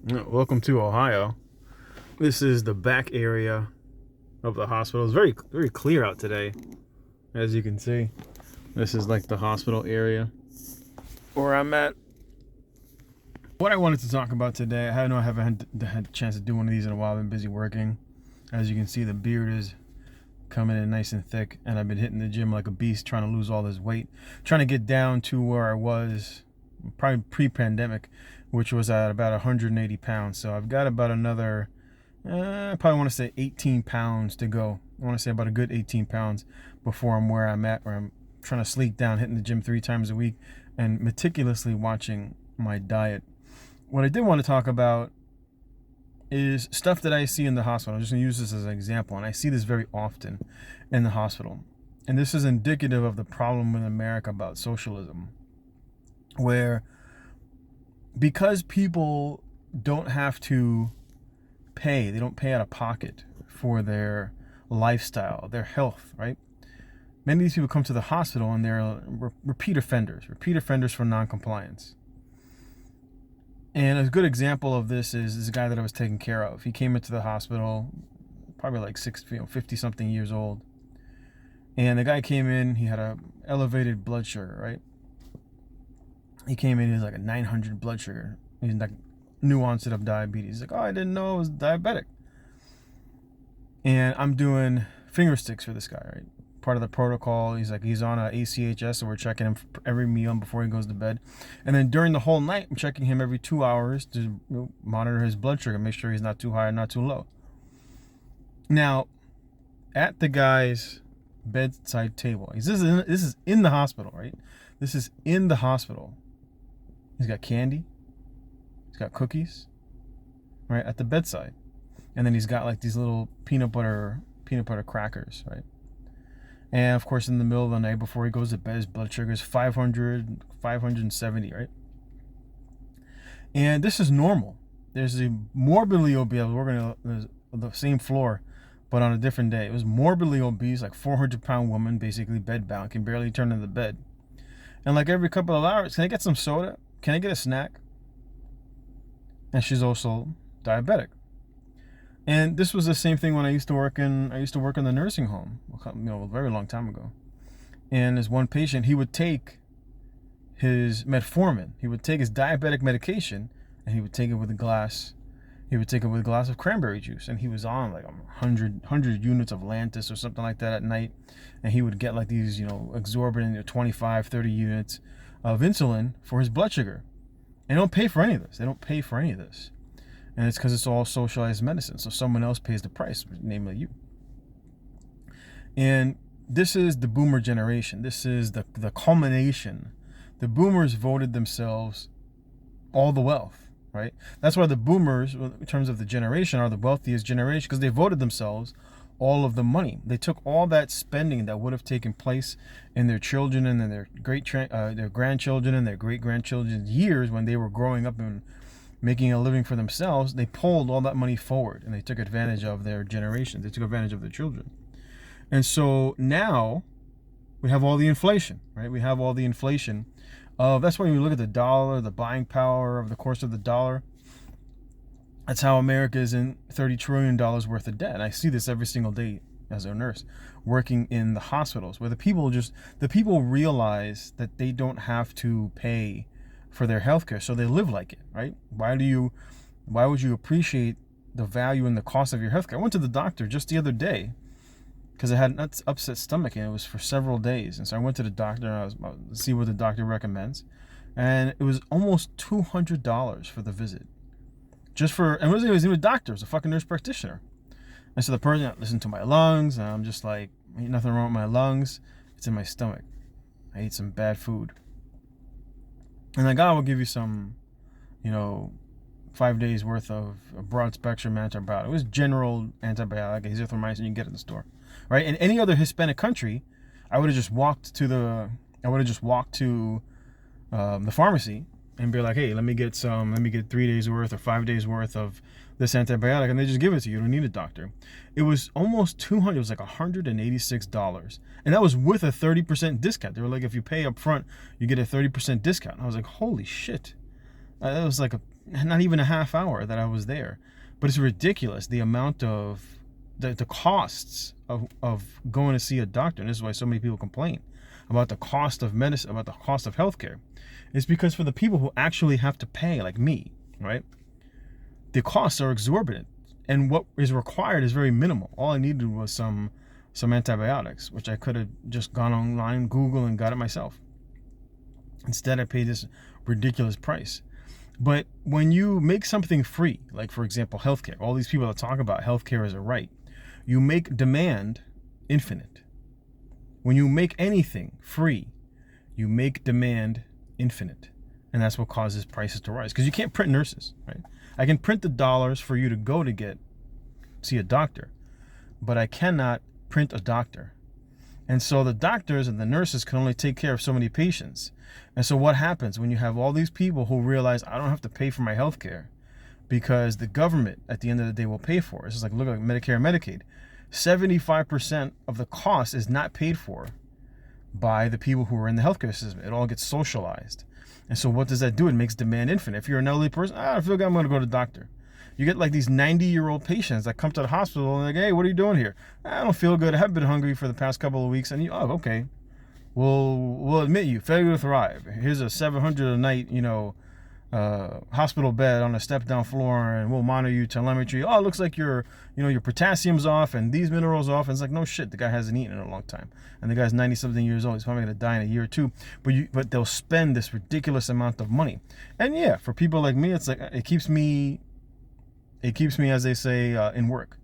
Welcome to Ohio. This is the back area of the hospital. It's very, very clear out today, as you can see. This is like the hospital area where I'm at. What I wanted to talk about today, I haven't had a chance to do one of these in a while. I've been busy working. As you can see, the beard is coming in nice and thick, and I've been hitting the gym like a beast, trying to lose all this weight, trying to get down to where I was probably pre-pandemic, which was at about 180 pounds. So I've got about another, I probably want to say 18 pounds to go. I want to say about a good 18 pounds before I'm where I'm at, where I'm trying to sleek down, hitting the gym 3 times a week, and meticulously watching my diet. What I did want to talk about is stuff that I see in the hospital. I'm just going to use this as an example, and I see this very often in the hospital. And this is indicative of the problem in America about socialism, where because people don't have to pay, they don't pay out of pocket for their lifestyle, their health, right? Many of these people come to the hospital and they're repeat offenders for non-compliance. And a good example of this is this guy that I was taking care of. He came into the hospital, probably like 50 something years old. And the guy came in, he had a elevated blood sugar, right? He came in, he was like a 900 blood sugar. He's like new onset of diabetes. He's like, oh, I didn't know I was diabetic. And I'm doing finger sticks for this guy, right? Part of the protocol. He's on a ACHS, so we're checking him every meal before he goes to bed. And then during the whole night, I'm checking him every 2 hours to monitor his blood sugar, make sure he's not too high or not too low. Now, at the guy's bedside table, this is in the hospital, right? This is in the hospital. He's got candy. He's got cookies, right, at the bedside. And then he's got like these little peanut butter crackers, right? And of course, in the middle of the night before he goes to bed, his blood sugar is 570, right? And this is normal. There's a morbidly obese, I was working on the same floor, but on a different day. It was morbidly obese, like 400-pound woman, basically bedbound, can barely turn in the bed. And like every couple of hours, can I get some soda? Can I get a snack? And she's also diabetic. And this was the same thing when I used to work in the nursing home, a very long time ago. And as one patient, he would take his metformin, he would take his diabetic medication, and he would take it with a glass. He would take it with a glass of cranberry juice, and he was on like 100 units of Lantus or something like that at night. And he would get like these, exorbitant 25, 30 units of insulin for his blood sugar. And they don't pay for any of this. And it's because it's all socialized medicine. So someone else pays the price, namely you. And this is the boomer generation. This is the culmination. The boomers voted themselves all the wealth, right? That's why the boomers, in terms of the generation, are the wealthiest generation, because they voted themselves all of the money. They took all that spending that would have taken place in their children and in their grandchildren and their great-grandchildren's years when they were growing up and making a living for themselves. They pulled all that money forward and they took advantage of their generation. They took advantage of their children. And so now we have all the inflation, right? We have all the inflation that's why when you look at the dollar, the buying power of the course of the dollar, that's how America is in $30 trillion worth of debt. And I see this every single day as a nurse working in the hospitals, where the people realize that they don't have to pay for their healthcare, so they live like it, right? Why would you appreciate the value and the cost of your healthcare? I went to the doctor just the other day because I had an upset stomach, and it was for several days. And so I went to the doctor and I was about to see what the doctor recommends, and it was almost $200 for the visit. And it wasn't even a doctor, it was a fucking nurse practitioner. And so the person listened to my lungs, and I'm just like, ain't nothing wrong with my lungs, it's in my stomach. I ate some bad food. And like, God will give you some, 5 days worth of a broad spectrum antibiotic. It was general antibiotic, azithromycin you can get at the store, right? In any other Hispanic country, I would have just walked to the pharmacy and be like, hey, let me get 3 days worth or 5 days worth of this antibiotic, and they just give it to you. You don't need a doctor. It was almost $200. It was like $186, and that was with a 30% discount. They were like, if you pay up front, you get a 30% discount. And I was like, holy shit. That was like not even a half hour that I was there. But it's ridiculous, the amount of the costs of going to see a doctor. And this is why so many people complain about the cost of medicine, about the cost of healthcare. It's because for the people who actually have to pay, like me, right, the costs are exorbitant. And what is required is very minimal. All I needed was some antibiotics, which I could have just gone online, Google, and got it myself. Instead, I paid this ridiculous price. But when you make something free, like for example, healthcare, all these people that talk about healthcare as a right, you make demand infinite. When you make anything free, you make demand infinite. And that's what causes prices to rise. Because you can't print nurses, right? I can print the dollars for you to go to see a doctor, but I cannot print a doctor. And so the doctors and the nurses can only take care of so many patients. And so what happens when you have all these people who realize I don't have to pay for my health care because the government at the end of the day will pay for it? It's just like, look at Medicare and Medicaid. 75% of the cost is not paid for by the people who are in the healthcare system. It all gets socialized. And so what does that do? It makes demand infinite. If you're an elderly person, I feel like I'm going to go to the doctor. You get like these 90-year-old patients that come to the hospital and like, hey, what are you doing here? I don't feel good. I haven't been hungry for the past couple of weeks. And you, oh, okay. We'll admit you. Failure to thrive. Here's a $700 a night, hospital bed on a step-down floor, and we'll monitor you, telemetry. Oh, it looks like your potassium's off and these minerals off. And it's like, no shit, the guy hasn't eaten in a long time, and the guy's 90-something years old. He's probably gonna die in a year or two. But they'll spend this ridiculous amount of money. And yeah, for people like me, it's like it keeps me, as they say, in work.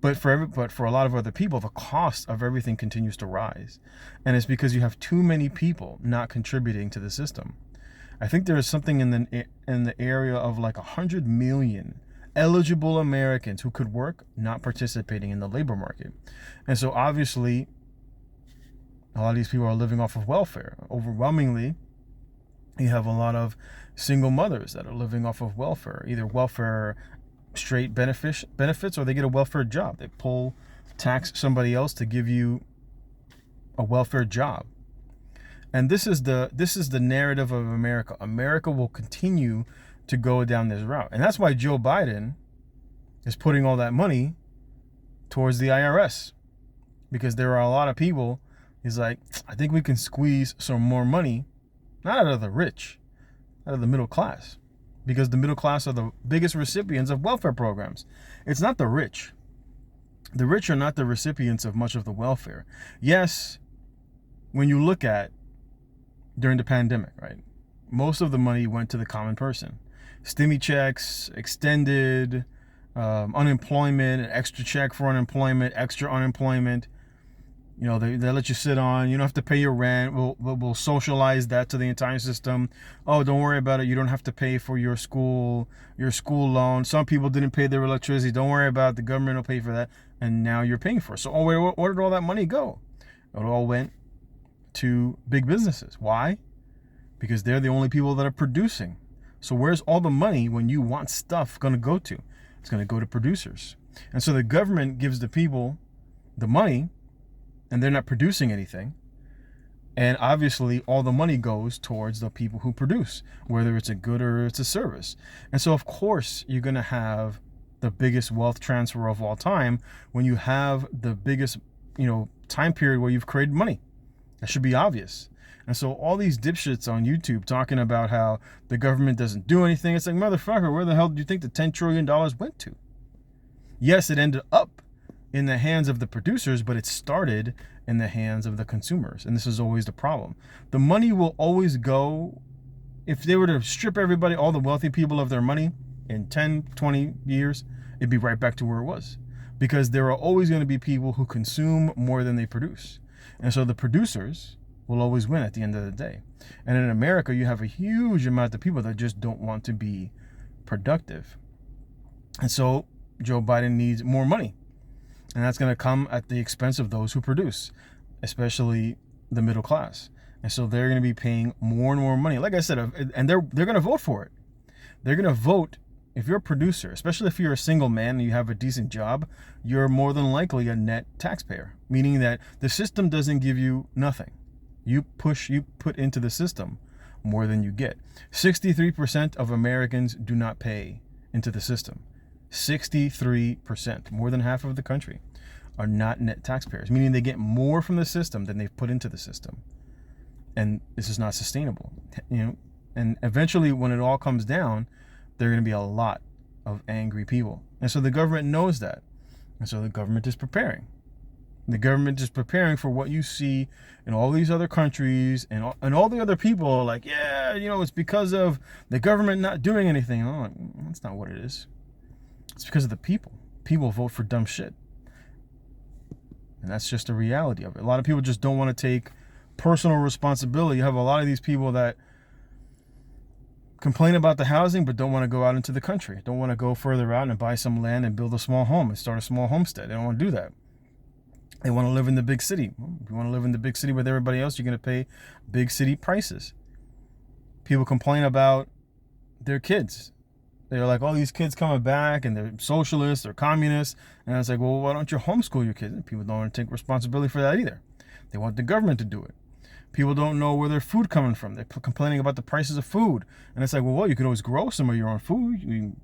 But for a lot of other people, the cost of everything continues to rise, and it's because you have too many people not contributing to the system. I think there is something in the area of like 100 million eligible Americans who could work not participating in the labor market. And so obviously a lot of these people are living off of welfare. Overwhelmingly, you have a lot of single mothers that are living off of welfare, either welfare straight benefits, or they get a welfare job. They tax somebody else to give you a welfare job. And this is the narrative of America. America will continue to go down this route. And that's why Joe Biden is putting all that money towards the IRS. Because there are a lot of people, he's like, I think we can squeeze some more money, not out of the rich, out of the middle class. Because the middle class are the biggest recipients of welfare programs. It's not the rich. The rich are not the recipients of much of the welfare. Yes, when you look at during the pandemic, right, most of the money went to the common person. Stimmy checks, extended unemployment, an extra check for unemployment, extra unemployment. They let you sit on. You don't have to pay your rent. We'll socialize that to the entire system. Oh, don't worry about it. You don't have to pay for your school loan. Some people didn't pay their electricity. Don't worry about it. The government will pay for that. And now you're paying for it. So where did all that money go? It all went to big businesses. Why? Because they're the only people that are producing. So where's all the money when you want stuff going to go to? It's going to go to producers. And so the government gives the people the money, and they're not producing anything. And obviously all the money goes towards the people who produce, whether it's a good or it's a service. And so of course you're going to have the biggest wealth transfer of all time when you have the biggest, time period where you've created money. That should be obvious. And so all these dipshits on YouTube talking about how the government doesn't do anything, it's like, motherfucker, where the hell do you think the $10 trillion went to? Yes, it ended up in the hands of the producers, but it started in the hands of the consumers. And this is always the problem. The money will always go, if they were to strip everybody, all the wealthy people of their money in 10, 20 years, it'd be right back to where it was. Because there are always going to be people who consume more than they produce. And so the producers will always win at the end of the day. And in America, you have a huge amount of people that just don't want to be productive. And so Joe Biden needs more money. And that's going to come at the expense of those who produce, especially the middle class. And so they're going to be paying more and more money. Like I said, and they're going to vote for it. They're going to vote. If you're a producer, especially if you're a single man and you have a decent job, you're more than likely a net taxpayer, meaning that the system doesn't give you nothing. You put into the system more than you get. 63% of Americans do not pay into the system. 63%, more than half of the country, are not net taxpayers, meaning they get more from the system than they've put into the system. And this is not sustainable. And eventually, when it all comes down, there are going to be a lot of angry people. And so the government knows that. And so the government is preparing. The government is preparing for what you see in all these other countries, and all the other people are like, yeah, it's because of the government not doing anything. Oh, that's not what it is. It's because of the people. People vote for dumb shit. And that's just the reality of it. A lot of people just don't want to take personal responsibility. You have a lot of these people that complain about the housing but don't want to go out into the country, don't want to go further out and buy some land and build a small home and start a small homestead. They don't want to do that. They want to live in the big city. If you want to live in the big city with everybody else, you're going to pay big city prices. People complain about their kids. They're like, oh, these kids coming back and they're socialists or communists. And it's like, well, why don't you homeschool your kids? And people don't want to take responsibility for that either. They want the government to do it. People don't know where their food coming from. They're complaining about the prices of food. And it's like, well, you could always grow some of your own food. You can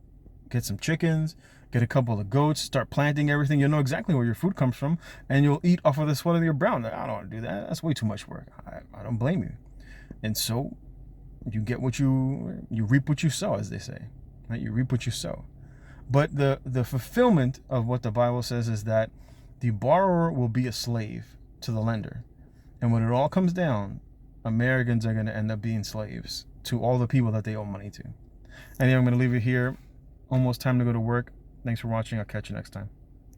get some chickens, get a couple of goats, start planting everything. You'll know exactly where your food comes from, and you'll eat off of the sweat of your brow. I don't want to do that. That's way too much work. I don't blame you. And so you get you reap what you sow, as they say. Right? You reap what you sow. But the fulfillment of what the Bible says is that the borrower will be a slave to the lender. And when it all comes down, Americans are going to end up being slaves to all the people that they owe money to. Anyway, I'm going to leave it here. Almost time to go to work. Thanks for watching. I'll catch you next time.